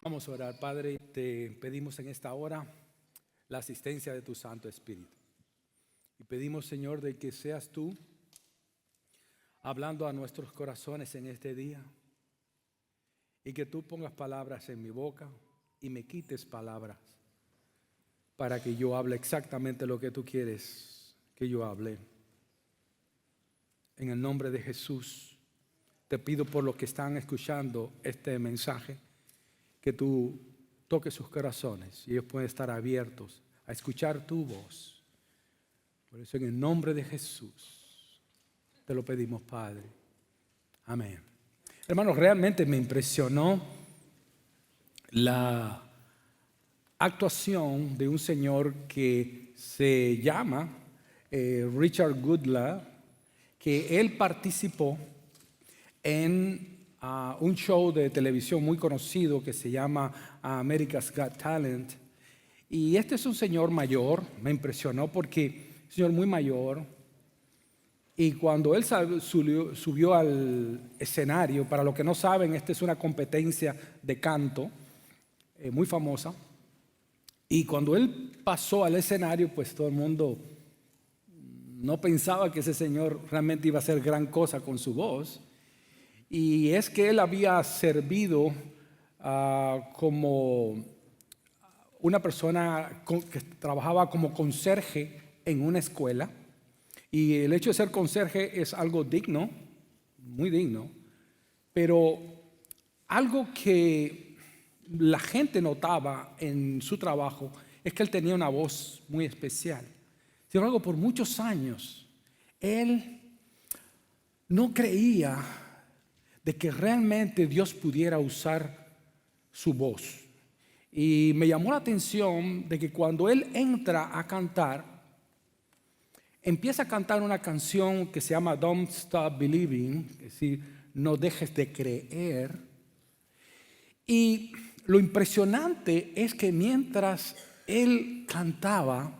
Vamos a orar. Padre, te pedimos en esta hora la asistencia de tu Santo Espíritu. Y pedimos, Señor, de que seas tú hablando a nuestros corazones en este día. Y que tú pongas palabras en mi boca y me quites palabras para que yo hable exactamente lo que tú quieres que yo hable. En el nombre de Jesús, te pido por los que están escuchando este mensaje, que tú toques sus corazones y ellos pueden estar abiertos a escuchar tu voz. Por eso en el nombre de Jesús te lo pedimos, Padre. Amén. Hermanos, realmente me impresionó la actuación de un señor que se llama Richard Goodlove, que él participó en un show de televisión muy conocido que se llama America's Got Talent. Y este es un señor mayor, me impresionó porque un señor muy mayor. Y cuando él subió al escenario, para los que no saben, esta es una competencia de canto muy famosa. Y cuando él pasó al escenario, pues todo el mundo no pensaba que ese señor realmente iba a hacer gran cosa con su voz. Y es que él había servido como una persona que trabajaba como conserje en una escuela. Y el hecho de ser conserje es algo digno, muy digno. Pero algo que la gente notaba en su trabajo es que él tenía una voz muy especial. Sin embargo, por muchos años, él no creía de que realmente Dios pudiera usar su voz. Y me llamó la atención de que cuando él entra a cantar, empieza a cantar una canción que se llama Don't Stop Believing, es decir, no dejes de creer. Y lo impresionante es que mientras él cantaba,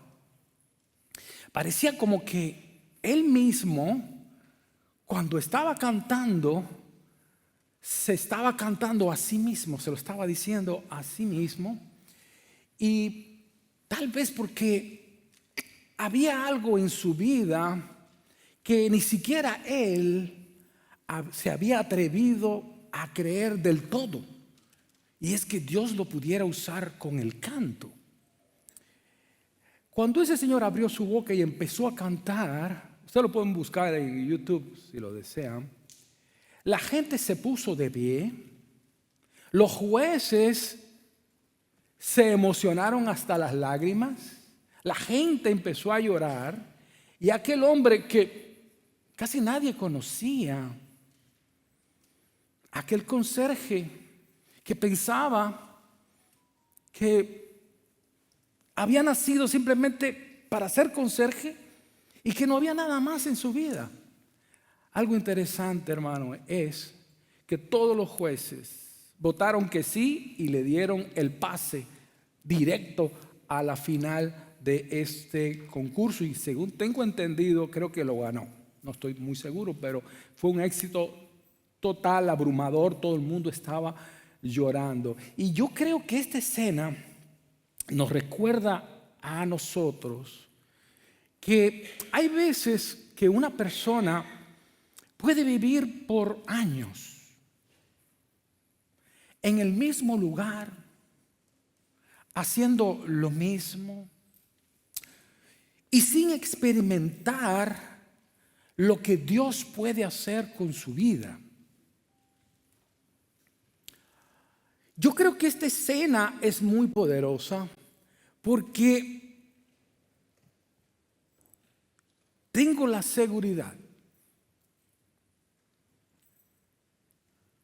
parecía como que él mismo, cuando estaba cantando, se estaba cantando a sí mismo, se lo estaba diciendo a sí mismo. Y tal vez porque había algo en su vida que ni siquiera él se había atrevido a creer del todo. Y es que Dios lo pudiera usar con el canto. Cuando ese señor abrió su boca y empezó a cantar, ustedes lo pueden buscar en YouTube si lo desean. La gente se puso de pie, los jueces se emocionaron hasta las lágrimas, la gente empezó a llorar y aquel hombre que casi nadie conocía, aquel conserje que pensaba que había nacido simplemente para ser conserje y que no había nada más en su vida. Algo interesante, hermano, es que todos los jueces votaron que sí y le dieron el pase directo a la final de este concurso. Y según tengo entendido, creo que lo ganó. No estoy muy seguro, pero fue un éxito total, abrumador. Todo el mundo estaba llorando. Y yo creo que esta escena nos recuerda a nosotros que hay veces que una persona puede vivir por años en el mismo lugar, haciendo lo mismo y sin experimentar lo que Dios puede hacer con su vida. Yo creo que esta escena es muy poderosa porque tengo la seguridad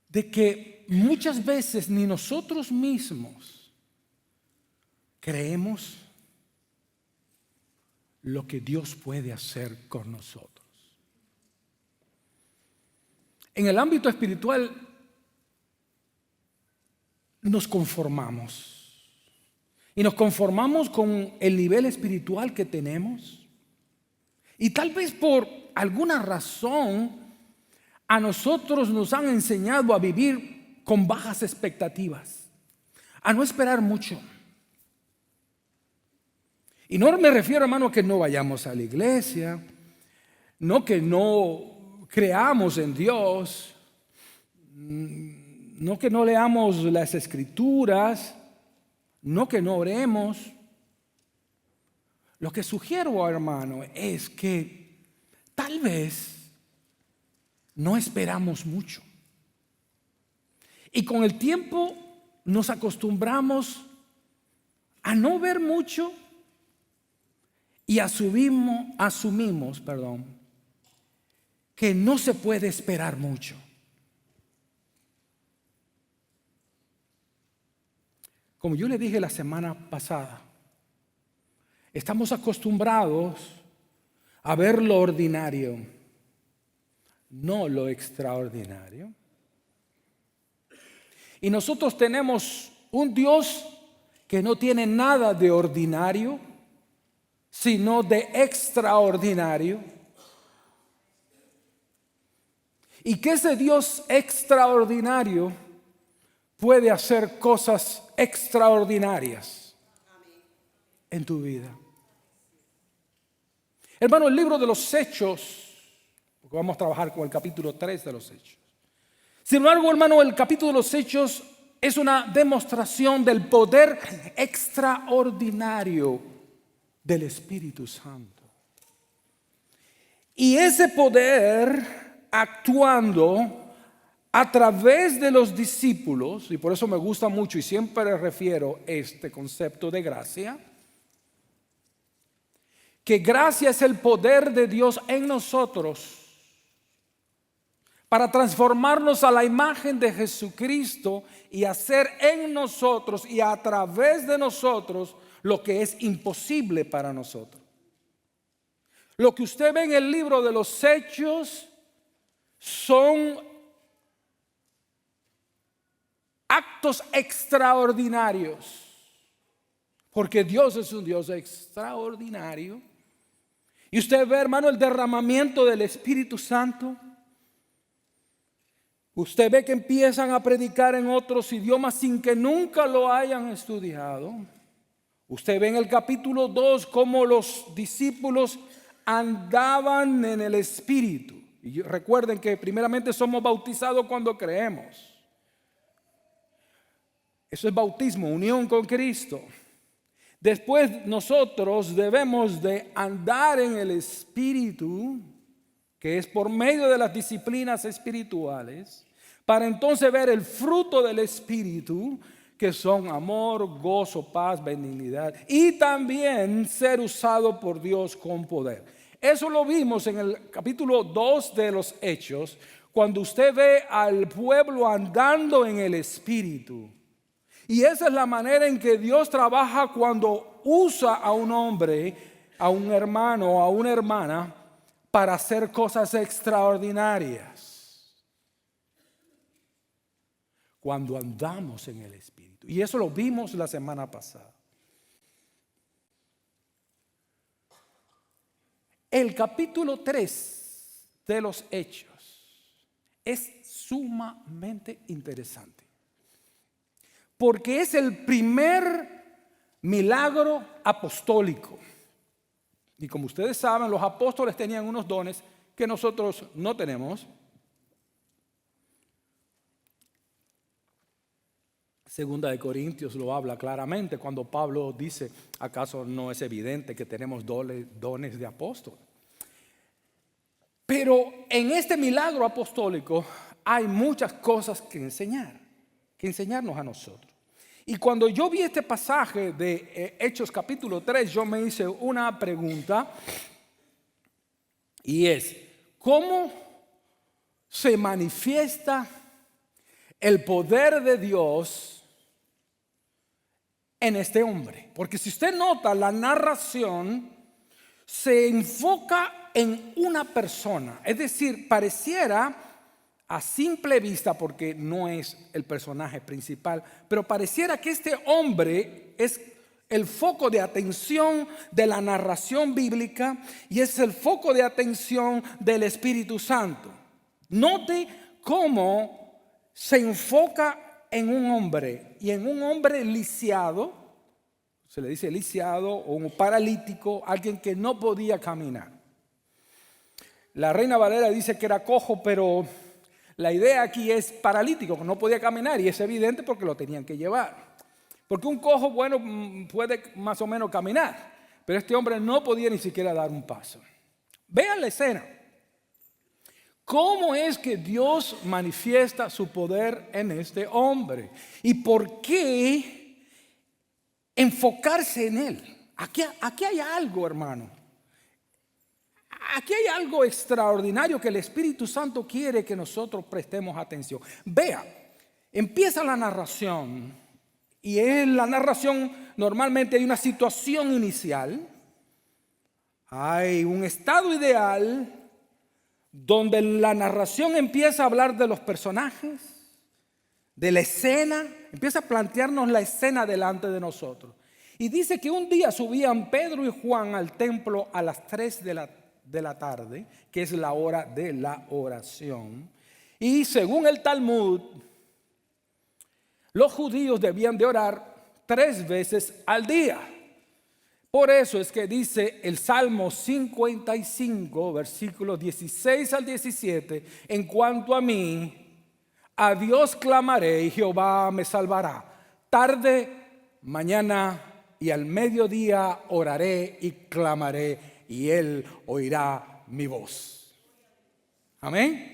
de que muchas veces ni nosotros mismos creemos lo que Dios puede hacer con nosotros. En el ámbito espiritual nos conformamos y nos conformamos con el nivel espiritual que tenemos y tal vez por alguna razón a nosotros nos han enseñado a vivir con bajas expectativas, a no esperar mucho. Y no me refiero, hermano, a que no vayamos a la iglesia, no que no creamos en Dios, no que no leamos las escrituras, no que no oremos. Lo que sugiero, hermano, es que tal vez no esperamos mucho. Y con el tiempo nos acostumbramos a no ver mucho y asumimos, que no se puede esperar mucho. Como yo le dije la semana pasada, estamos acostumbrados a ver lo ordinario, no lo extraordinario. Y nosotros tenemos un Dios que no tiene nada de ordinario, sino de extraordinario. Y que ese Dios extraordinario puede hacer cosas extraordinarias en tu vida. Hermano, el libro de los Hechos, porque vamos a trabajar con el capítulo 3 de los Hechos. Sin embargo, hermano, el capítulo de los Hechos es una demostración del poder extraordinario del Espíritu Santo. Y ese poder actuando a través de los discípulos, y por eso me gusta mucho y siempre refiero este concepto de gracia, que gracia es el poder de Dios en nosotros para transformarnos a la imagen de Jesucristo y hacer en nosotros y a través de nosotros lo que es imposible para nosotros. Lo que usted ve en el libro de los Hechos son actos extraordinarios, porque Dios es un Dios extraordinario. Y usted ve, hermano, el derramamiento del Espíritu Santo. Usted ve que empiezan a predicar en otros idiomas sin que nunca lo hayan estudiado. Usted ve en el capítulo 2 cómo los discípulos andaban en el Espíritu. Y recuerden que primeramente somos bautizados cuando creemos. Eso es bautismo, unión con Cristo. Después nosotros debemos de andar en el Espíritu, que es por medio de las disciplinas espirituales, para entonces ver el fruto del Espíritu, que son amor, gozo, paz, benignidad, y también ser usado por Dios con poder. Eso lo vimos en el capítulo 2 de los Hechos, cuando usted ve al pueblo andando en el Espíritu. Y esa es la manera en que Dios trabaja cuando usa a un hombre, a un hermano o a una hermana para hacer cosas extraordinarias. Cuando andamos en el Espíritu. Y eso lo vimos la semana pasada. El capítulo 3 de los Hechos es sumamente interesante. Porque es el primer milagro apostólico. Y como ustedes saben, los apóstoles tenían unos dones que nosotros no tenemos. Segunda de Corintios lo habla claramente cuando Pablo dice, ¿acaso no es evidente que tenemos dones de apóstol? Pero en este milagro apostólico hay muchas cosas que enseñarnos a nosotros. Y cuando yo vi este pasaje de Hechos capítulo 3, yo me hice una pregunta y es, ¿cómo se manifiesta el poder de Dios en este hombre? Porque si usted nota, la narración se enfoca en una persona, es decir, pareciera a simple vista, porque no es el personaje principal, pero pareciera que este hombre es el foco de atención de la narración bíblica y es el foco de atención del Espíritu Santo. Note cómo se enfoca en un hombre, y en un hombre lisiado, se le dice lisiado o un paralítico, alguien que no podía caminar. La Reina Valera dice que era cojo, pero la idea aquí es paralítico, que no podía caminar, y es evidente porque lo tenían que llevar. Porque un cojo, bueno, puede más o menos caminar, pero este hombre no podía ni siquiera dar un paso. Vean la escena. ¿Cómo es que Dios manifiesta su poder en este hombre? ¿Y por qué enfocarse en él? Aquí hay algo, hermano. Aquí hay algo extraordinario que el Espíritu Santo quiere que nosotros prestemos atención. Vea, empieza la narración. Y en la narración normalmente hay una situación inicial. Hay un estado ideal donde la narración empieza a hablar de los personajes, de la escena, empieza a plantearnos la escena delante de nosotros. Y dice que un día subían Pedro y Juan al templo a las 3 de la tarde, que es la hora de la oración. Y según el Talmud, los judíos debían de orar 3 veces al día. Por eso es que dice el Salmo 55, versículos 16 al 17, en cuanto a mí, a Dios clamaré y Jehová me salvará. Tarde, mañana y al mediodía oraré y clamaré y Él oirá mi voz. Amén.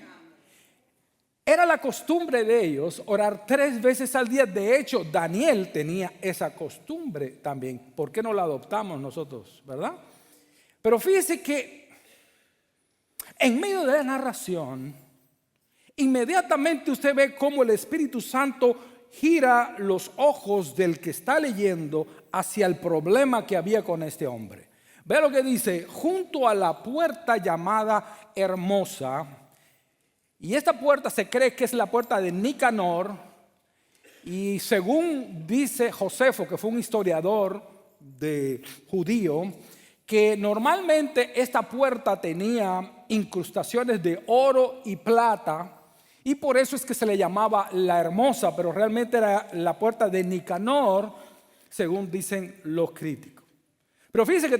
Era la costumbre de ellos orar 3 veces al día. De hecho, Daniel tenía esa costumbre también. ¿Por qué no la adoptamos nosotros, verdad? Pero fíjese que en medio de la narración, inmediatamente usted ve cómo el Espíritu Santo gira los ojos del que está leyendo hacia el problema que había con este hombre. Vea lo que dice: junto a la puerta llamada Hermosa. Y esta puerta se cree que es la puerta de Nicanor. Y según dice Josefo, que fue un historiador judío, que normalmente esta puerta tenía incrustaciones de oro y plata. Y por eso es que se le llamaba la Hermosa, pero realmente era la puerta de Nicanor, según dicen los críticos. Pero fíjense que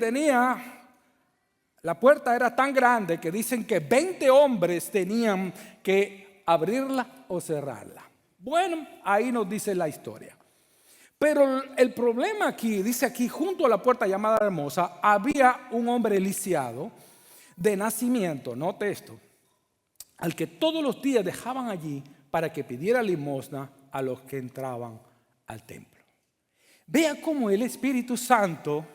la puerta era tan grande que dicen que 20 hombres tenían que abrirla o cerrarla. Bueno, ahí nos dice la historia. Pero el problema aquí, dice aquí, junto a la puerta llamada Hermosa, había un hombre lisiado de nacimiento, note esto, al que todos los días dejaban allí para que pidiera limosna a los que entraban al templo. Vea cómo el Espíritu Santo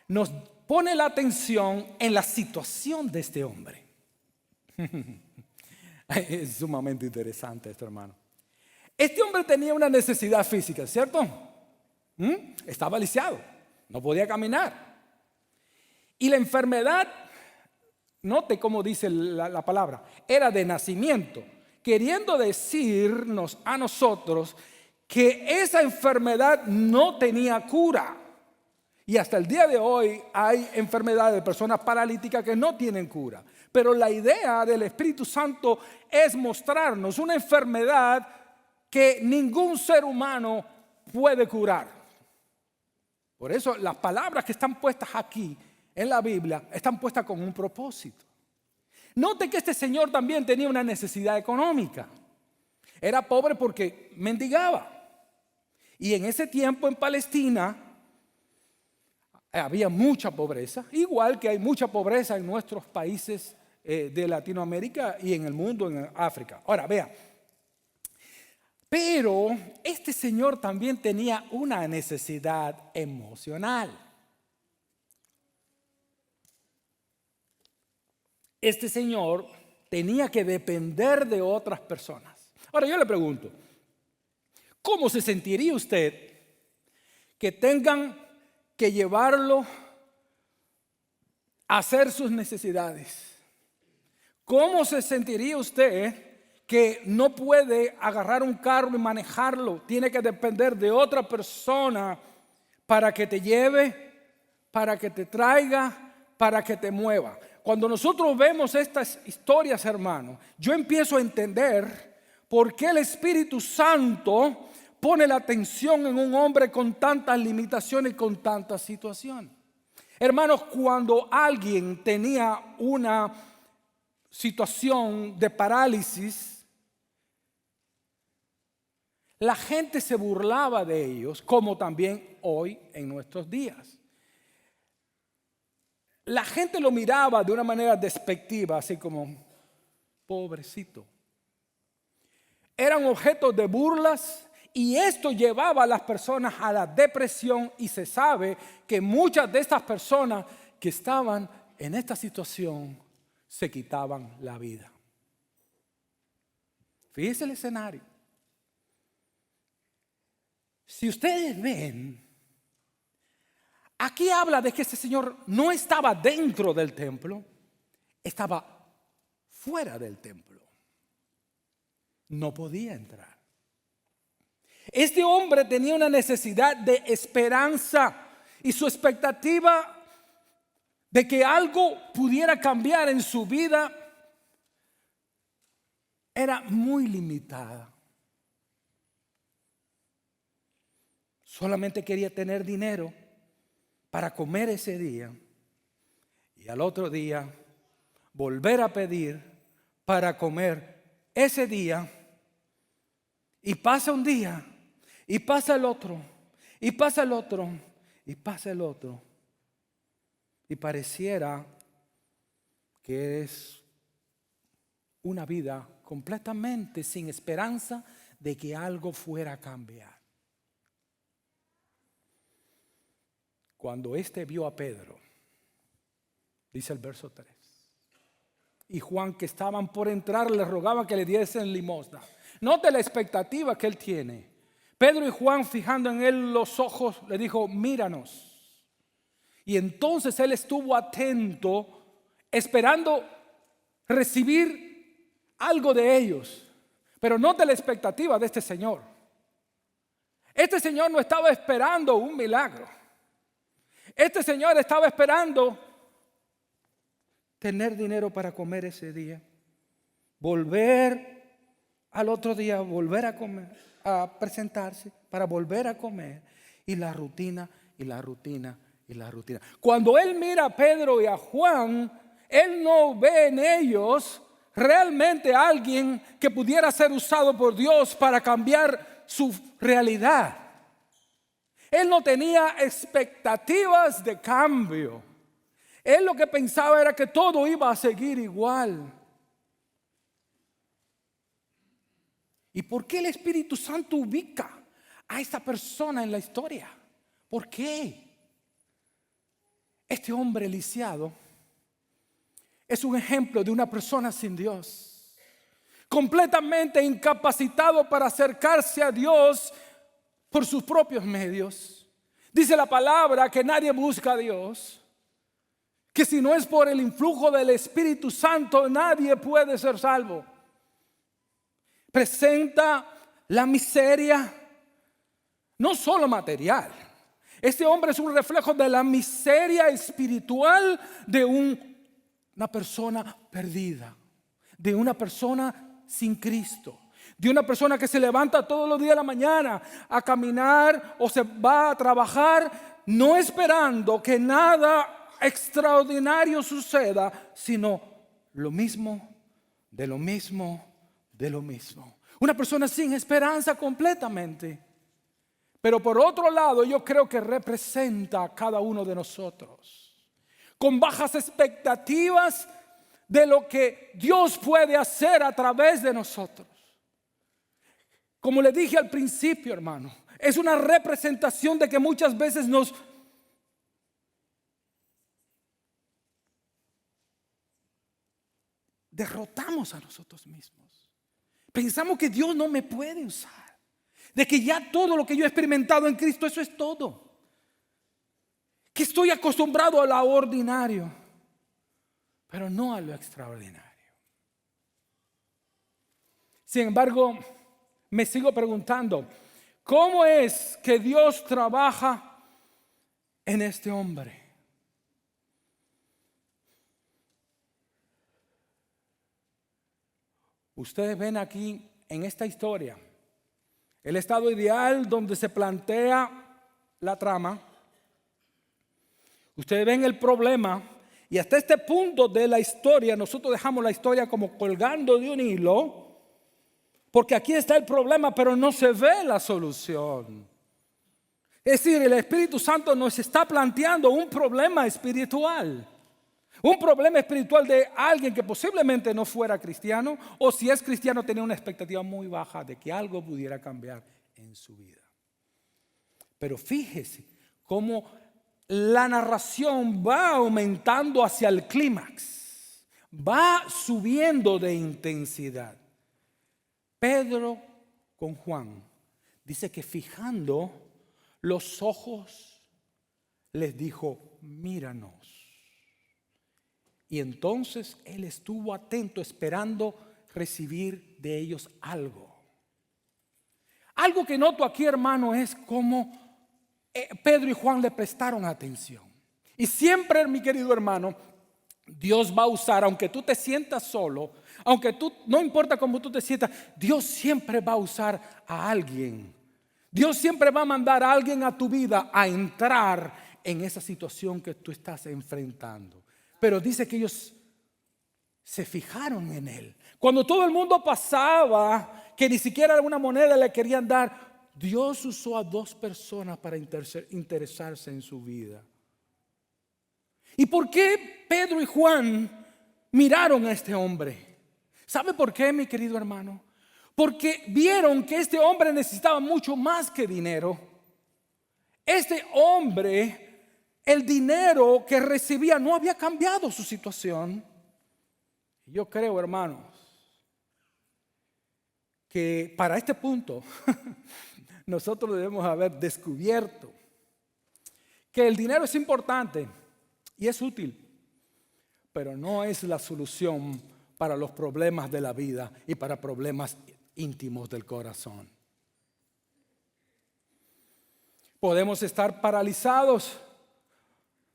nos pone la atención en la situación de este hombre. Es sumamente interesante esto, hermano. Este hombre tenía una necesidad física, ¿cierto? Estaba lisiado, no podía caminar. Y la enfermedad, note cómo dice la palabra, era de nacimiento, queriendo decirnos a nosotros que esa enfermedad no tenía cura. Y hasta el día de hoy hay enfermedades de personas paralíticas que no tienen cura. Pero la idea del Espíritu Santo es mostrarnos una enfermedad que ningún ser humano puede curar. Por eso las palabras que están puestas aquí en la Biblia están puestas con un propósito. Note que este señor también tenía una necesidad económica. Era pobre porque mendigaba. Y en ese tiempo en Palestina había mucha pobreza, igual que hay mucha pobreza en nuestros países de Latinoamérica y en el mundo, en África. Ahora, vea, pero este señor también tenía una necesidad emocional. Este señor tenía que depender de otras personas. Ahora yo le pregunto, ¿cómo se sentiría usted que tengan que llevarlo a hacer sus necesidades? ¿Cómo se sentiría usted que no puede agarrar un carro y manejarlo? Tiene que depender de otra persona para que te lleve, para que te traiga, para que te mueva. Cuando nosotros vemos estas historias, hermanos, yo empiezo a entender por qué el Espíritu Santo pone la atención en un hombre con tantas limitaciones y con tantas situaciones. Hermanos, cuando alguien tenía una situación de parálisis, la gente se burlaba de ellos, como también hoy en nuestros días. La gente lo miraba de una manera despectiva, así como, pobrecito. Eran objetos de burlas y esto llevaba a las personas a la depresión, y se sabe que muchas de estas personas que estaban en esta situación se quitaban la vida. Fíjense el escenario. Si ustedes ven, aquí habla de que este señor no estaba dentro del templo, estaba fuera del templo. No podía entrar. Este hombre tenía una necesidad de esperanza y su expectativa de que algo pudiera cambiar en su vida era muy limitada. Solamente quería tener dinero para comer ese día y al otro día volver a pedir para comer ese día, y pasa un día y pasa el otro y pasa el otro y pasa el otro, y pareciera que es una vida completamente sin esperanza de que algo fuera a cambiar. Cuando éste vio a Pedro, dice el verso 3, y Juan, que estaban por entrar, le rogaba que le diesen limosna. Note la expectativa que él tiene. Pedro y Juan, fijando en él los ojos, le dijo, míranos. Y entonces él estuvo atento, esperando recibir algo de ellos. Pero note la expectativa de este señor. Este señor no estaba esperando un milagro. Este señor estaba esperando tener dinero para comer ese día, volver al otro día, volver a comer, a presentarse para volver a comer, y la rutina y la rutina y la rutina. Cuando él mira a Pedro y a Juan, él no ve en ellos realmente a alguien que pudiera ser usado por Dios para cambiar su realidad. Él no tenía expectativas de cambio. Él lo que pensaba era que todo iba a seguir igual. ¿Y por qué el Espíritu Santo ubica a esta persona en la historia? ¿Por qué? Este hombre lisiado es un ejemplo de una persona sin Dios, completamente incapacitado para acercarse a Dios por sus propios medios. Dice la palabra que nadie busca a Dios, que si no es por el influjo del Espíritu Santo nadie puede ser salvo. Presenta la miseria, no solo material. Este hombre es un reflejo de la miseria espiritual de una persona perdida, de una persona sin Cristo, de una persona que se levanta todos los días de la mañana a caminar o se va a trabajar, no esperando que nada extraordinario suceda, sino lo mismo, de lo mismo, de lo mismo. Una persona sin esperanza completamente. Pero por otro lado, yo creo que representa a cada uno de nosotros, con bajas expectativas de lo que Dios puede hacer a través de nosotros. Como le dije al principio, hermano, es una representación de que muchas veces nos derrotamos a nosotros mismos. Pensamos que Dios no me puede usar, de que ya todo lo que yo he experimentado en Cristo, eso es todo, que estoy acostumbrado a lo ordinario, pero no a lo extraordinario. Sin embargo, me sigo preguntando, ¿cómo es que Dios trabaja en este hombre? Ustedes ven aquí en esta historia El estado ideal donde se plantea la trama. Ustedes ven el problema y hasta este punto de la historia nosotros dejamos la historia como colgando de un hilo, porque aquí está el problema, pero no se ve la solución. Es decir, el Espíritu Santo nos está planteando un problema espiritual. Un problema espiritual de alguien que posiblemente no fuera cristiano, o si es cristiano tenía una expectativa muy baja de que algo pudiera cambiar en su vida. Pero fíjese cómo la narración va aumentando hacia el clímax, va subiendo de intensidad. Pedro con Juan dice que fijando los ojos les dijo: míranos. Y entonces él estuvo atento esperando recibir de ellos algo. Algo que noto aquí, hermano, es cómo Pedro y Juan le prestaron atención. Y siempre, mi querido hermano, Dios va a usar, aunque tú te sientas solo, aunque tú, no importa cómo tú te sientas, Dios siempre va a usar a alguien. Dios siempre va a mandar a alguien a tu vida a entrar en esa situación que tú estás enfrentando. Pero dice que ellos se fijaron en él. Cuando todo el mundo pasaba, que ni siquiera una moneda le querían dar, Dios usó a 2 personas para interesarse en su vida. ¿Y por qué Pedro y Juan miraron a este hombre? ¿Sabe por qué, mi querido hermano? Porque vieron que este hombre necesitaba mucho más que dinero. Este hombre, el dinero que recibía no había cambiado su situación. Yo creo, hermanos, que para este punto nosotros debemos haber descubierto que el dinero es importante y es útil, pero no es la solución para los problemas de la vida y para problemas íntimos del corazón. Podemos estar paralizados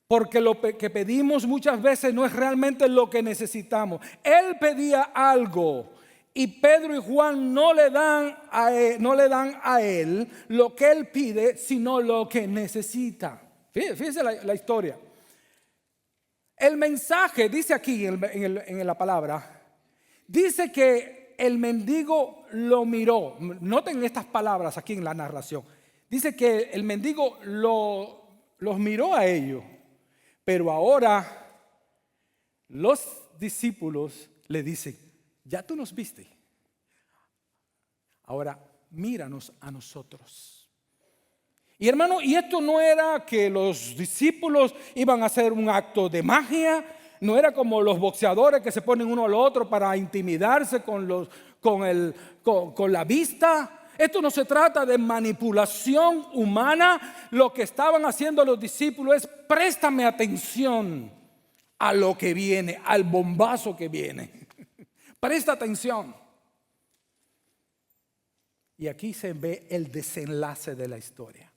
porque lo que pedimos muchas veces no es realmente lo que necesitamos. Él pedía algo y Pedro y Juan no le dan a él lo que él pide, sino lo que necesita. Fíjense la historia. El mensaje dice aquí en la palabra, dice que el mendigo lo miró. Noten estas palabras aquí en la narración. Dice que el mendigo los miró a ellos. Pero ahora los discípulos le dicen: ya tú nos viste, ahora míranos a nosotros. Y hermano, y esto no era que los discípulos iban a hacer un acto de magia, no era como los boxeadores que se ponen uno al otro para intimidarse con la vista. Esto no se trata de manipulación humana. Lo que estaban haciendo los discípulos es: préstame atención a lo que viene, al bombazo que viene. Presta atención. Y aquí se ve el desenlace de la historia.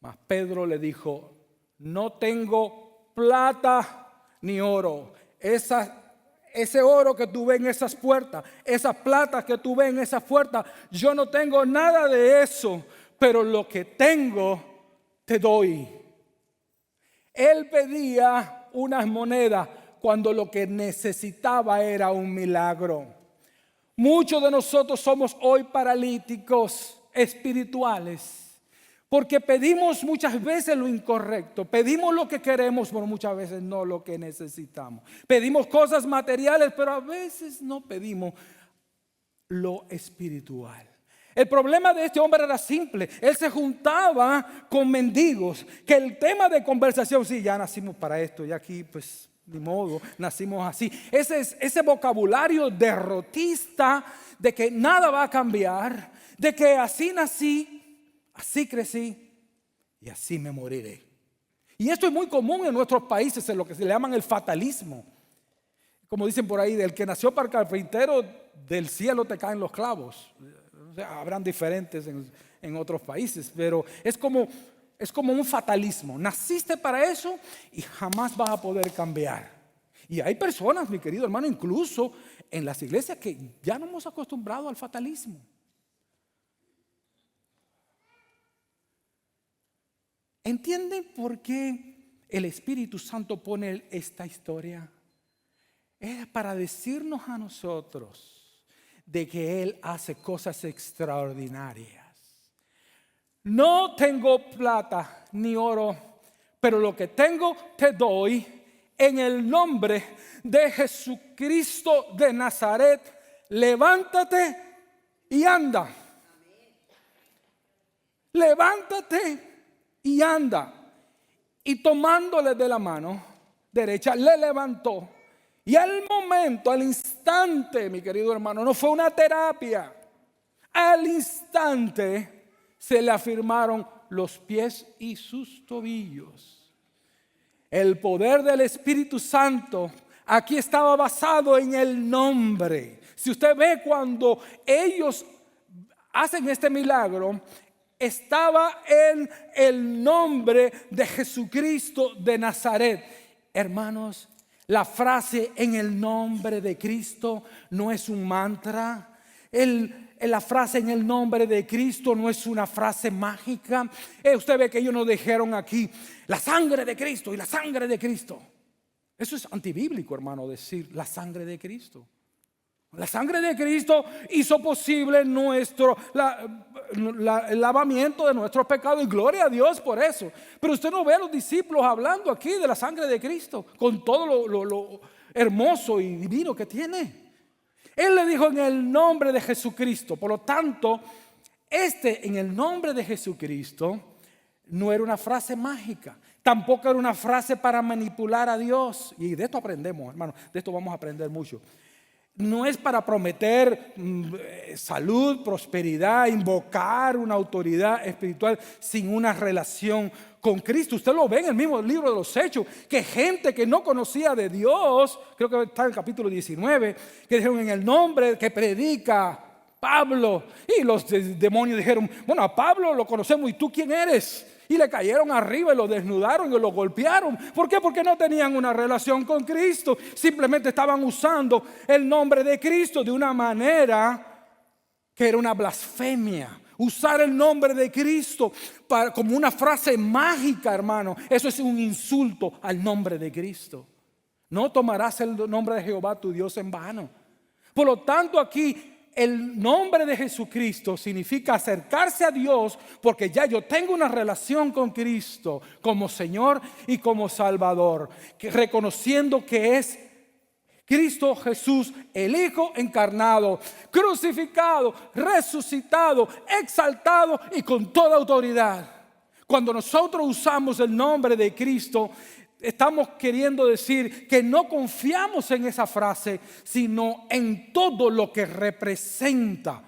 Mas Pedro le dijo: no tengo plata ni oro. Ese oro que tú ves en esas puertas, esas platas que tú ves en esas puertas, yo no tengo nada de eso, pero lo que tengo te doy. Él pedía unas monedas cuando lo que necesitaba era un milagro. Muchos de nosotros somos hoy paralíticos espirituales porque pedimos muchas veces lo incorrecto, pedimos lo que queremos, pero muchas veces no lo que necesitamos. Pedimos cosas materiales, pero a veces no pedimos lo espiritual. El problema de este hombre era simple. Él se juntaba con mendigos, que el tema de conversación: sí, ya nacimos para esto, ya aquí pues ni modo, nacimos así. Ese vocabulario derrotista de que nada va a cambiar, de que así nací, así crecí y así me moriré. Y esto es muy común en nuestros países, en lo que se le llaman el fatalismo. Como dicen por ahí, del que nació para carpintero, del cielo te caen los clavos. O sea, habrán diferentes en otros países, pero es como un fatalismo. Naciste para eso y jamás vas a poder cambiar. Y hay personas, mi querido hermano, incluso en las iglesias, que ya no hemos acostumbrado al fatalismo. ¿Entienden por qué el Espíritu Santo pone esta historia? Es para decirnos a nosotros de que Él hace cosas extraordinarias. No tengo plata ni oro, pero lo que tengo te doy en el nombre de Jesucristo de Nazaret. Levántate y anda. Levántate y anda. Y tomándole de la mano derecha, le levantó. Y al momento, al instante, mi querido hermano, no fue una terapia. Al instante se le afirmaron los pies y sus tobillos. El poder del Espíritu Santo aquí estaba basado en el nombre. Si usted ve cuando ellos hacen este milagro, estaba en el nombre de Jesucristo de Nazaret. Hermanos, la frase en el nombre de Cristo no es un mantra. La frase en el nombre de Cristo no es una frase mágica. Usted ve que ellos nos dijeron aquí la sangre de Cristo y la sangre de Cristo. Eso es antibíblico, hermano, decir la sangre de Cristo. La sangre de Cristo hizo posible el lavamiento de nuestros pecados, y gloria a Dios por eso. Pero usted no ve a los discípulos hablando aquí de la sangre de Cristo con todo lo hermoso y divino que tiene. Él le dijo en el nombre de Jesucristo. Por lo tanto, en el nombre de Jesucristo no era una frase mágica. Tampoco era una frase para manipular a Dios. Y de esto aprendemos, hermano. De esto vamos a aprender mucho. No es para prometer salud, prosperidad, invocar una autoridad espiritual sin una relación con Cristo. Usted lo ve en el mismo libro de los Hechos, que gente que no conocía de Dios, creo que está en el capítulo 19, que dijeron en el nombre que predica Pablo, y los demonios dijeron, bueno, a Pablo lo conocemos, ¿y tú quién eres? Y le cayeron arriba y lo desnudaron y lo golpearon. ¿Por qué? Porque no tenían una relación con Cristo. Simplemente estaban usando el nombre de Cristo de una manera que era una blasfemia. Usar el nombre de Cristo como una frase mágica, hermano, eso es un insulto al nombre de Cristo. No tomarás el nombre de Jehová tu Dios en vano. Por lo tanto, aquí el nombre de Jesucristo significa acercarse a Dios, porque ya yo tengo una relación con Cristo como Señor y como Salvador, reconociendo que es Cristo Jesús, el Hijo encarnado, crucificado, resucitado, exaltado y con toda autoridad. Cuando nosotros usamos el nombre de Cristo, estamos queriendo decir que no confiamos en esa frase, sino en todo lo que representa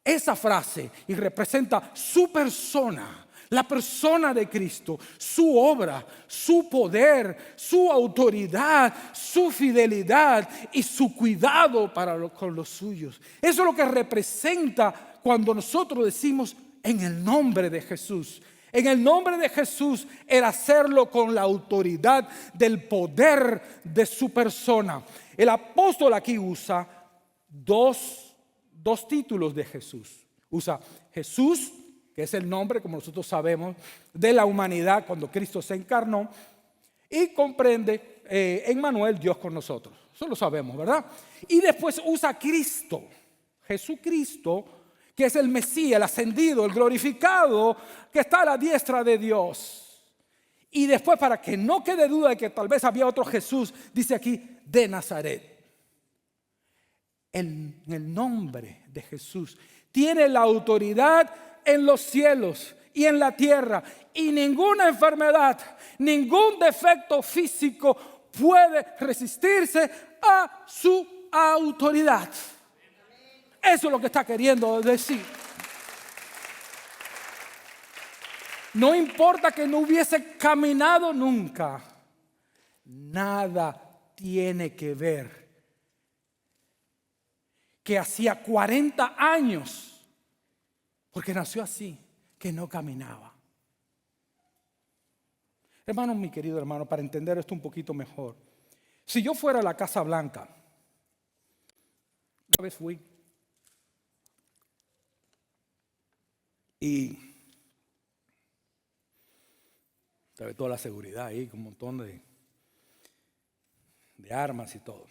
esa frase y representa su persona, la persona de Cristo, su obra, su poder, su autoridad, su fidelidad y su cuidado con los suyos. Eso es lo que representa cuando nosotros decimos en el nombre de Jesús. En el nombre de Jesús era hacerlo con la autoridad del poder de su persona. El apóstol aquí usa dos títulos de Jesús. Usa Jesús, que es el nombre, como nosotros sabemos, de la humanidad cuando Cristo se encarnó, y comprende Emmanuel, Dios con nosotros. Eso lo sabemos, ¿verdad? Y después usa Cristo, Jesucristo, que es el Mesías, el ascendido, el glorificado, que está a la diestra de Dios. Y después, para que no quede duda de que tal vez había otro Jesús, dice aquí, de Nazaret. En el nombre de Jesús tiene la autoridad en los cielos y en la tierra. Y ninguna enfermedad, ningún defecto físico puede resistirse a su autoridad. Eso es lo que está queriendo decir. No importa que no hubiese caminado nunca, nada tiene que ver que hacía 40 años, porque nació así, que no caminaba. Hermano, mi querido hermano, para entender esto un poquito mejor, si yo fuera a la Casa Blanca, una vez fui, y Se ve toda la seguridad ahí, con un montón de armas y todo.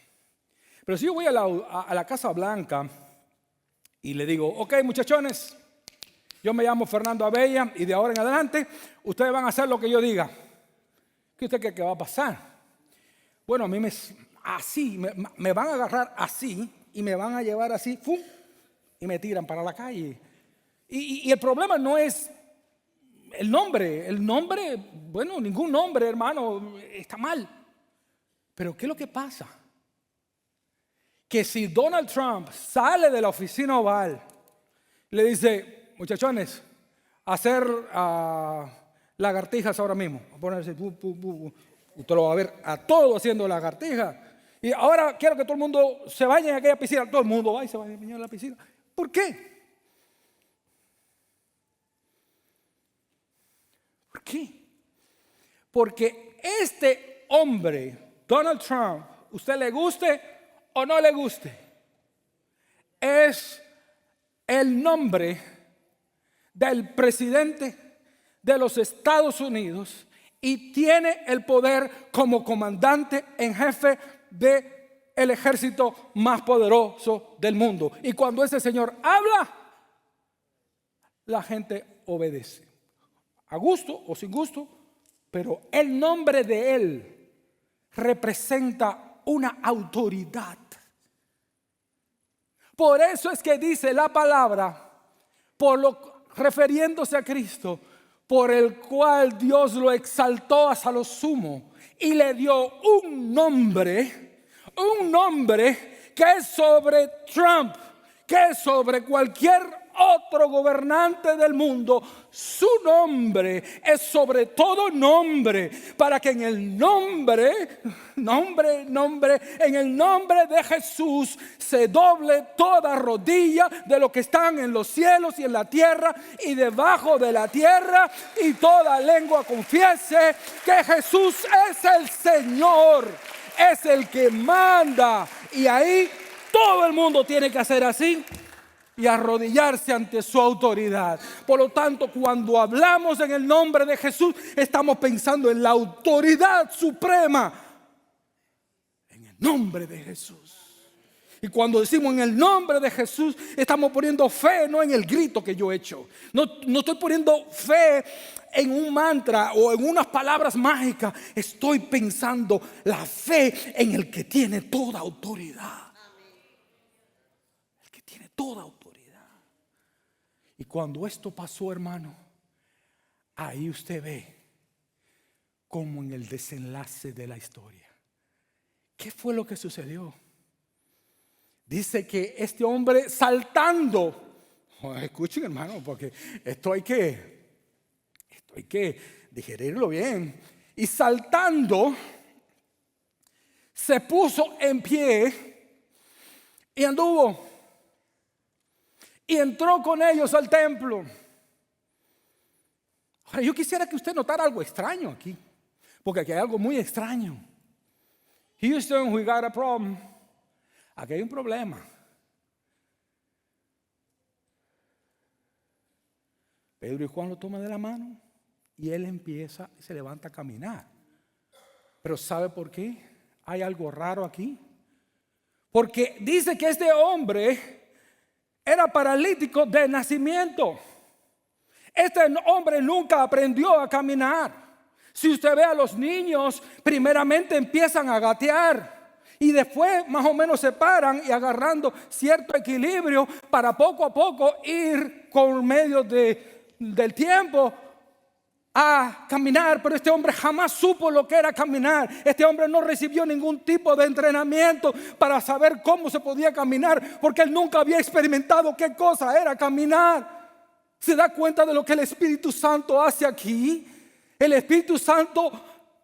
Pero si yo voy a la Casa Blanca y le digo, ok, muchachones, yo me llamo Fernando Abella y de ahora en adelante ustedes van a hacer lo que yo diga. ¿Qué usted cree que va a pasar? Bueno, a mí me van a agarrar así y me van a llevar así, ¡fum! Y me tiran para la calle. Y el problema no es el nombre. El nombre, bueno, ningún nombre, hermano, está mal. Pero ¿qué es lo que pasa? Que si Donald Trump sale de la oficina oval, le dice, muchachones, hacer lagartijas ahora mismo, a ponerse, usted lo va a ver a todos haciendo lagartijas. Y ahora quiero que todo el mundo se bañe en aquella piscina. Todo el mundo va y se baña en la piscina. ¿Por qué? ¿Por qué? Porque este hombre, Donald Trump, usted le guste o no le guste, es el nombre del presidente de los Estados Unidos y tiene el poder como comandante en jefe del ejército más poderoso del mundo. Y cuando ese señor habla, la gente obedece, a gusto o sin gusto, pero el nombre de él representa una autoridad. Por eso es que dice la palabra, refiriéndose a Cristo, por el cual Dios lo exaltó hasta lo sumo y le dio un nombre que es sobre Trump, que es sobre cualquier otro gobernante del mundo. Su nombre es sobre todo nombre, para que en el nombre, en el nombre de Jesús se doble toda rodilla de lo que están en los cielos y en la tierra y debajo de la tierra, y toda lengua confiese que Jesús es el Señor, es el que manda. Y ahí todo el mundo tiene que hacer así y arrodillarse ante su autoridad. Por lo tanto, cuando hablamos en el nombre de Jesús, estamos pensando en la autoridad suprema, en el nombre de Jesús. Y cuando decimos en el nombre de Jesús, estamos poniendo fe, no en el grito que yo he hecho. No estoy poniendo fe en un mantra o en unas palabras mágicas. Estoy pensando la fe en el que tiene toda autoridad. El que tiene toda autoridad. Y cuando esto pasó, hermano, ahí usted ve como en el desenlace de la historia, ¿qué fue lo que sucedió? Dice que este hombre saltando, escuchen, hermano, porque esto hay que digerirlo bien. Y saltando, se puso en pie y anduvo. Y entró con ellos al templo. Ahora, yo quisiera que usted notara algo extraño aquí, porque aquí hay algo muy extraño. Houston, we got a problem. Aquí hay un problema. Pedro y Juan lo toman de la mano y él empieza y se levanta a caminar. Pero ¿sabe por qué? Hay algo raro aquí. Porque dice que este hombre era paralítico de nacimiento. Este hombre nunca aprendió a caminar. Si usted ve a los niños, primeramente empiezan a gatear y después más o menos se paran y agarrando cierto equilibrio para poco a poco ir con medio del tiempo a caminar. Pero este hombre jamás supo lo que era caminar. Este hombre no recibió ningún tipo de entrenamiento para saber cómo se podía caminar, porque él nunca había experimentado qué cosa era caminar. ¿Se da cuenta de lo que el Espíritu Santo hace aquí? El Espíritu Santo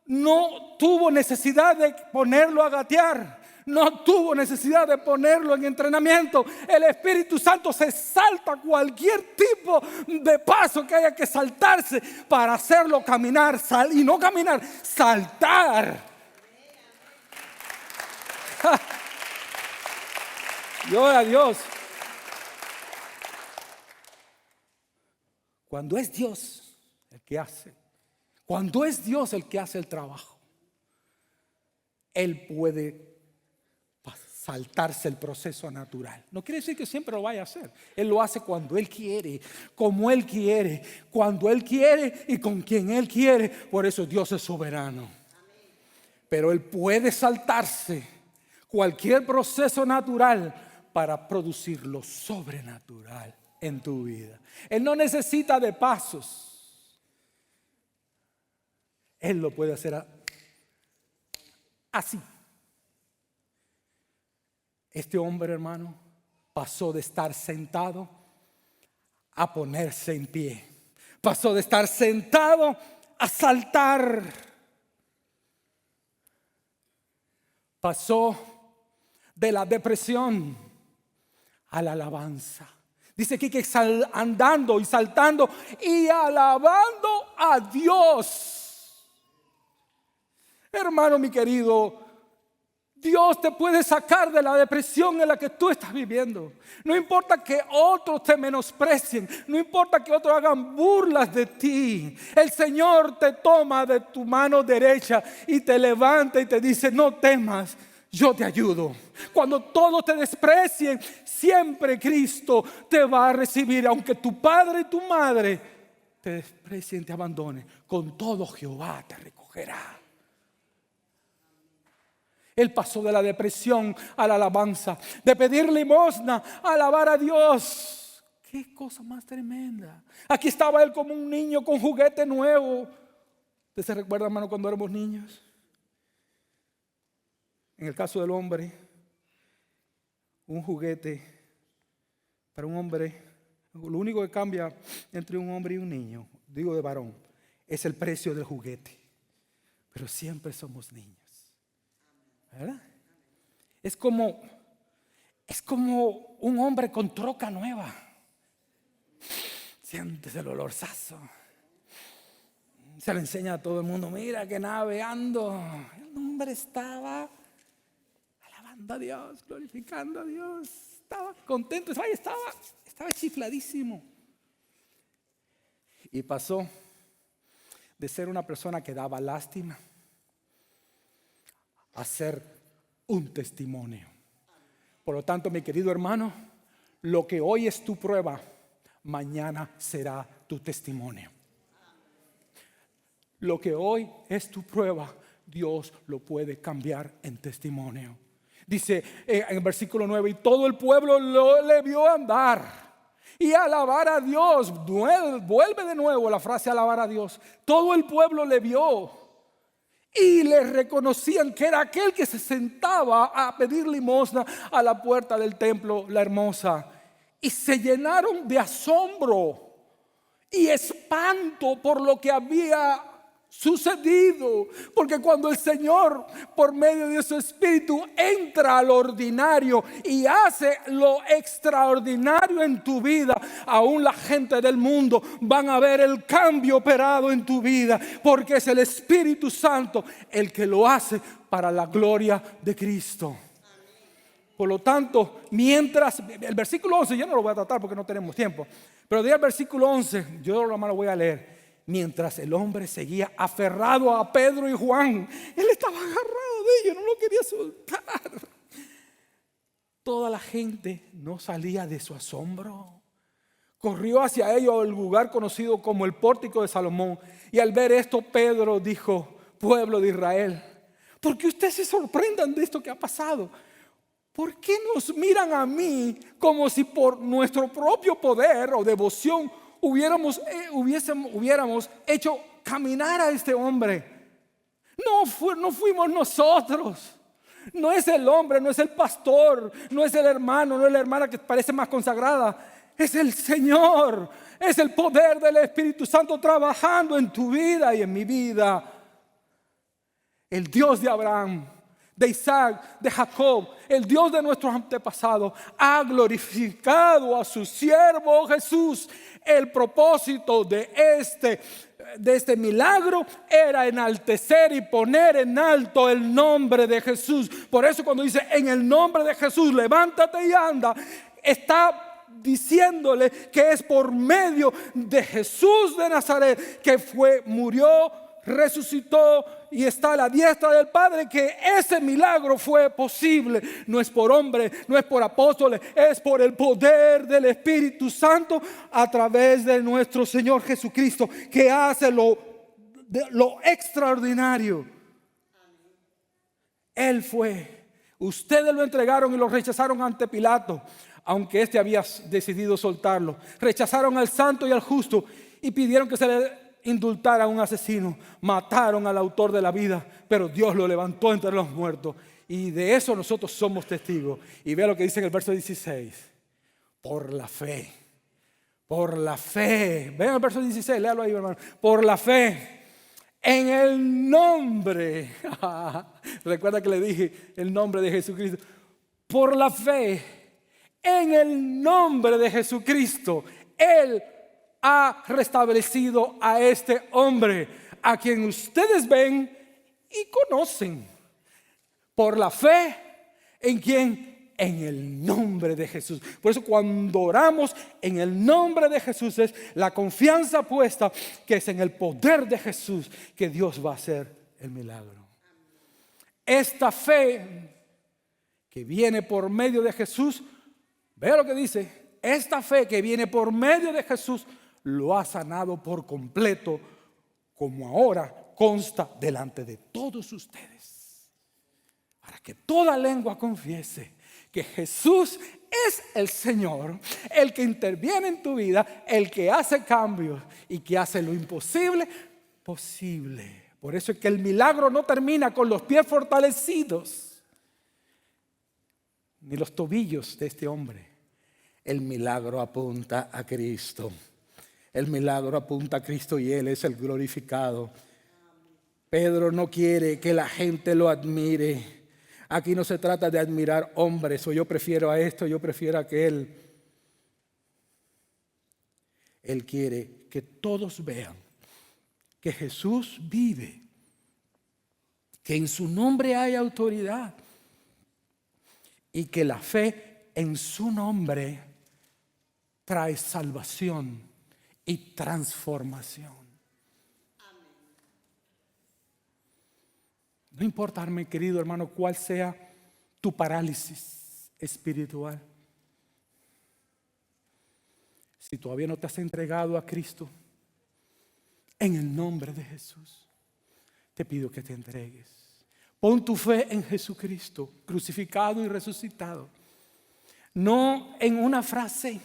no tuvo necesidad de ponerlo a gatear, no tuvo necesidad de ponerlo en entrenamiento. El Espíritu Santo se salta cualquier tipo de paso que haya que saltarse para hacerlo caminar, y no caminar, saltar. Gloria a Dios. Cuando es Dios el que hace, Cuando es Dios el que hace el trabajo, Él puede saltarse el proceso natural. No quiere decir que siempre lo vaya a hacer. Él lo hace cuando Él quiere, como Él quiere, cuando Él quiere y con quien Él quiere. Por eso Dios es soberano. Pero Él puede saltarse cualquier proceso natural para producir lo sobrenatural en tu vida. Él no necesita de pasos. Él lo puede hacer así. Este hombre, hermano, pasó de estar sentado a ponerse en pie. Pasó de estar sentado a saltar. Pasó de la depresión a la alabanza. Dice aquí que andando y saltando y alabando a Dios. Hermano, mi querido, Dios te puede sacar de la depresión en la que tú estás viviendo. No importa que otros te menosprecien, no importa que otros hagan burlas de ti. El Señor te toma de tu mano derecha y te levanta y te dice: no temas, yo te ayudo. Cuando todos te desprecien, siempre Cristo te va a recibir. Aunque tu padre y tu madre te desprecien, te abandonen, con todo Jehová te recogerá. Él pasó de la depresión a la alabanza, de pedir limosna a alabar a Dios. Qué cosa más tremenda. Aquí estaba él como un niño con juguete nuevo. ¿Usted se recuerda, hermano, cuando éramos niños? En el caso del hombre, un juguete para un hombre, lo único que cambia entre un hombre y un niño, digo de varón, es el precio del juguete. Pero siempre somos niños, ¿verdad? Es como un hombre con troca nueva. Sientes el olorzazo. Se le enseña a todo el mundo: mira qué nave ando. El hombre estaba alabando a Dios, glorificando a Dios, estaba contento, estaba chifladísimo. Y pasó de ser una persona que daba lástima a ser un testimonio. Por lo tanto, mi querido hermano, lo que hoy es tu prueba, mañana será tu testimonio. Lo que hoy es tu prueba, Dios lo puede cambiar en testimonio. Dice en el versículo 9: y todo el pueblo le vio andar y alabar a Dios. Vuelve de nuevo la frase alabar a Dios. Todo el pueblo le vio y le reconocían que era aquel que se sentaba a pedir limosna a la puerta del templo, la hermosa. Y se llenaron de asombro y espanto por lo que había sucedido. Porque cuando el Señor, por medio de su Espíritu, entra al ordinario y hace lo extraordinario en tu vida, aún la gente del mundo van a ver el cambio operado en tu vida, porque es el Espíritu Santo el que lo hace para la gloria de Cristo. Por lo tanto, mientras, el versículo 11, yo no lo voy a tratar porque no tenemos tiempo, pero de el versículo 11, yo lo voy a leer. Mientras el hombre seguía aferrado a Pedro y Juan, él estaba agarrado de ellos, no lo quería soltar. Toda la gente no salía de su asombro. Corrió hacia ellos al lugar conocido como el Pórtico de Salomón. Y al ver esto, Pedro dijo: pueblo de Israel, ¿por qué ustedes se sorprendan de esto que ha pasado? ¿Por qué nos miran a mí como si por nuestro propio poder o devoción hubiéramos hecho caminar a este hombre? No fuimos nosotros. No es el hombre, no es el pastor, no es el hermano, no es la hermana que parece más consagrada. Es el Señor, es el poder del Espíritu Santo trabajando en tu vida y en mi vida. El Dios de Abraham, de Isaac, de Jacob, el Dios de nuestros antepasados, ha glorificado a su siervo Jesús. El propósito de este milagro era enaltecer y poner en alto el nombre de Jesús. Por eso cuando dice en el nombre de Jesús levántate y anda, está diciéndole que es por medio de Jesús de Nazaret que murió, resucitó y está a la diestra del Padre, que ese milagro fue posible. No es por hombre, no es por apóstoles, es por el poder del Espíritu Santo a través de nuestro Señor Jesucristo, que hace lo extraordinario. Él fue. Ustedes lo entregaron y lo rechazaron ante Pilato, aunque éste había decidido soltarlo. Rechazaron al santo y al justo y pidieron que se le indultara a un asesino. Mataron al autor de la vida, pero Dios lo levantó entre los muertos. Y de eso nosotros somos testigos. Y vea lo que dice en el verso 16. Por la fe. Por la fe. Vean el verso 16, léalo ahí, hermano. Por la fe. En el nombre. Recuerda que le dije el nombre de Jesucristo. Por la fe. En el nombre de Jesucristo. Él ha restablecido a este hombre, a quien ustedes ven y conocen. Por la fe en quien, en el nombre de Jesús. Por eso cuando oramos en el nombre de Jesús, es la confianza puesta que es en el poder de Jesús que Dios va a hacer el milagro. Esta fe que viene por medio de Jesús, vea lo que dice, esta fe que viene por medio de Jesús lo ha sanado por completo, como ahora consta delante de todos ustedes, para que toda lengua confiese que Jesús es el Señor, el que interviene en tu vida, el que hace cambios y que hace lo imposible posible. Por eso es que el milagro no termina con los pies fortalecidos ni los tobillos de este hombre. El milagro apunta a Cristo. El milagro apunta a Cristo y Él es el glorificado. Pedro no quiere que la gente lo admire. Aquí no se trata de admirar hombres, o yo prefiero a esto, yo prefiero a aquel. Él quiere que todos vean que Jesús vive, que en su nombre hay autoridad y que la fe en su nombre trae salvación y transformación. No importa, mi querido hermano, cuál sea tu parálisis espiritual. Si todavía no te has entregado a Cristo, en el nombre de Jesús, te pido que te entregues. Pon tu fe en Jesucristo, crucificado y resucitado. No en una frase,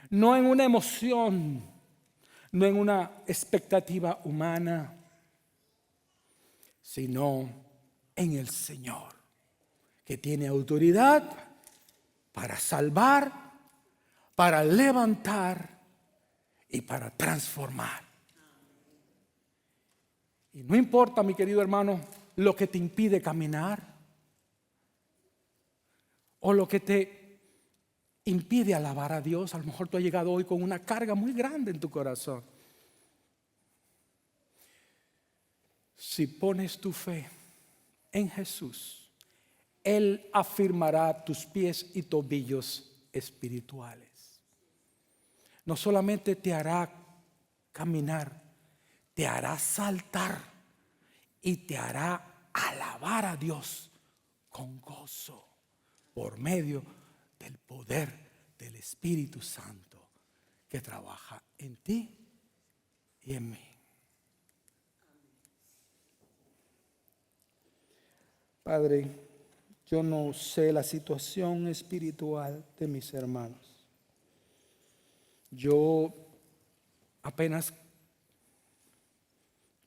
no en una emoción, no en una expectativa humana, sino en el Señor, que tiene autoridad para salvar, para levantar y para transformar. Y no importa, mi querido hermano, lo que te impide caminar o lo que te impide alabar a Dios. A lo mejor tú has llegado hoy con una carga muy grande en tu corazón. Si pones tu fe en Jesús, Él afirmará tus pies y tobillos espirituales. No solamente te hará caminar, te hará saltar y te hará alabar a Dios con gozo por medio del poder del Espíritu Santo que trabaja en ti y en mí. Padre, yo no sé la situación espiritual de mis hermanos. Yo apenas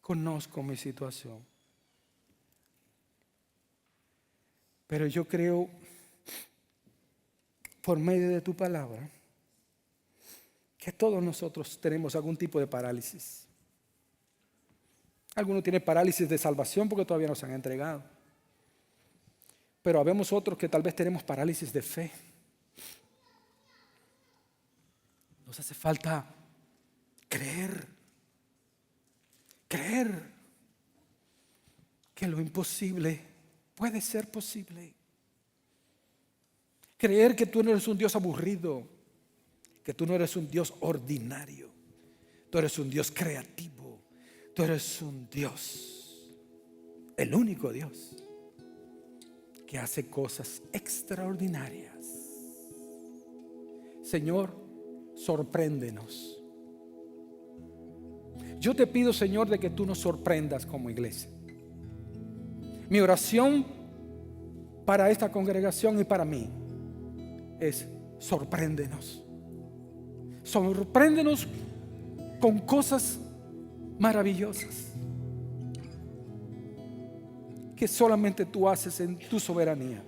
conozco mi situación. Pero yo creo, por medio de tu palabra, que todos nosotros tenemos algún tipo de parálisis. Algunos tienen parálisis de salvación porque todavía no se han entregado. Pero habemos otros que tal vez tenemos parálisis de fe. Nos hace falta creer que lo imposible puede ser posible. Creer que tú no eres un Dios aburrido, que tú no eres un Dios ordinario, tú eres un Dios creativo, tú tú eres un Dios, el único Dios, que hace cosas extraordinarias. Señor, sorpréndenos. Yo te pido, Señor, de que tú nos sorprendas como iglesia. Mi oración para esta congregación y para mí es: sorpréndenos. Sorpréndenos con cosas maravillosas que solamente tú haces en tu soberanía.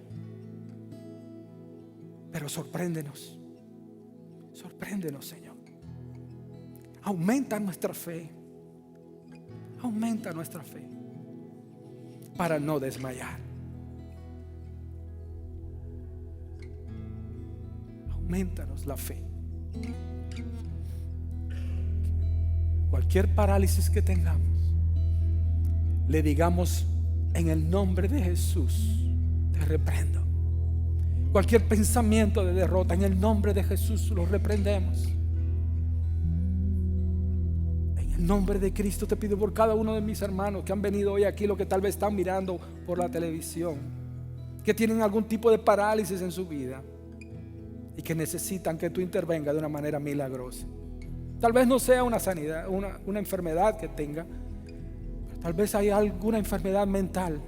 Pero sorpréndenos. Sorpréndenos, Señor. Aumenta nuestra fe. Aumenta nuestra fe para no desmayar. Aumentanos la fe. Cualquier parálisis que tengamos, le digamos: en el nombre de Jesús te reprendo. Cualquier pensamiento de derrota, en el nombre de Jesús lo reprendemos. En el nombre de Cristo te pido por cada uno de mis hermanos que han venido hoy aquí, los que tal vez están mirando por la televisión, que tienen algún tipo de parálisis en su vida y que necesitan que tú intervengas de una manera milagrosa. Tal vez no sea una sanidad, una enfermedad que tenga, pero tal vez hay alguna enfermedad mental,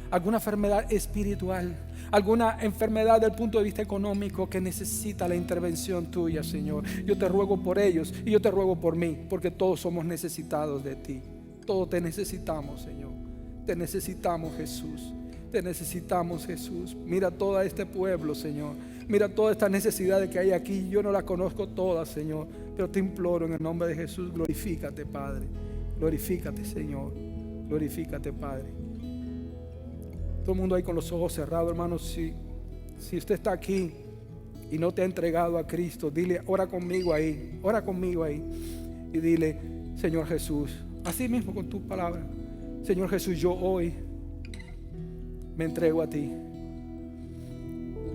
alguna enfermedad espiritual, alguna enfermedad desde el punto de vista económico que necesita la intervención tuya, Señor. Yo te ruego por ellos y yo te ruego por mí, porque todos somos necesitados de ti. Todos te necesitamos, Señor. Te necesitamos, Jesús. Te necesitamos, Jesús. Mira todo este pueblo, Señor. Mira todas estas necesidades que hay aquí. Yo no las conozco todas, Señor, pero te imploro en el nombre de Jesús: glorifícate, Padre. Glorifícate, Señor. Glorifícate, Padre. Todo el mundo ahí con los ojos cerrados, hermanos. Si usted está aquí y no te ha entregado a Cristo, dile: ora conmigo ahí. Ora conmigo ahí. Y dile: Señor Jesús, así mismo con tus palabras: Señor Jesús, yo hoy me entrego a ti.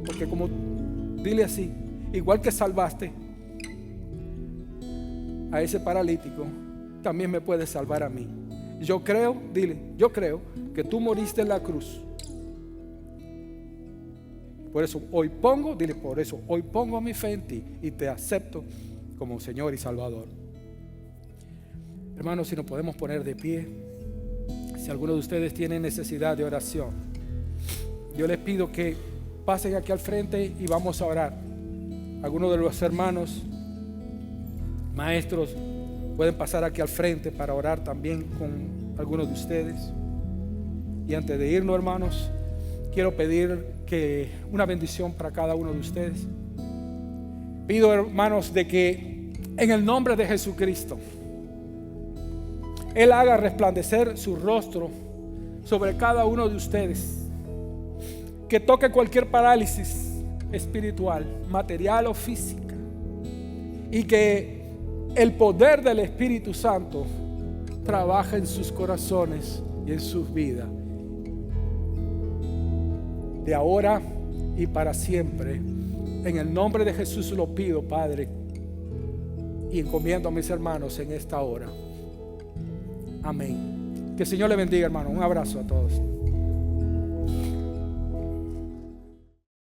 Porque dile así: igual que salvaste a ese paralítico, también me puedes salvar a mí. Yo creo, dile: yo creo que tú moriste en la cruz. Por eso hoy pongo mi fe en ti y te acepto como Señor y Salvador. Hermanos, si nos podemos poner de pie. Si alguno de ustedes tiene necesidad de oración, yo les pido que pasen aquí al frente y vamos a orar. Algunos de los hermanos maestros pueden pasar aquí al frente para orar también con algunos de ustedes. Y antes de irnos, hermanos, quiero pedir que una bendición para cada uno de ustedes. Pido, hermanos, de que en el nombre de Jesucristo Él haga resplandecer su rostro sobre cada uno de ustedes, que toque cualquier parálisis espiritual, material o física, y que el poder del Espíritu Santo trabaje en sus corazones y en sus vidas, de ahora y para siempre. En el nombre de Jesús lo pido, Padre, y encomiendo a mis hermanos en esta hora. Amén. Que el Señor le bendiga, hermano. Un abrazo a todos.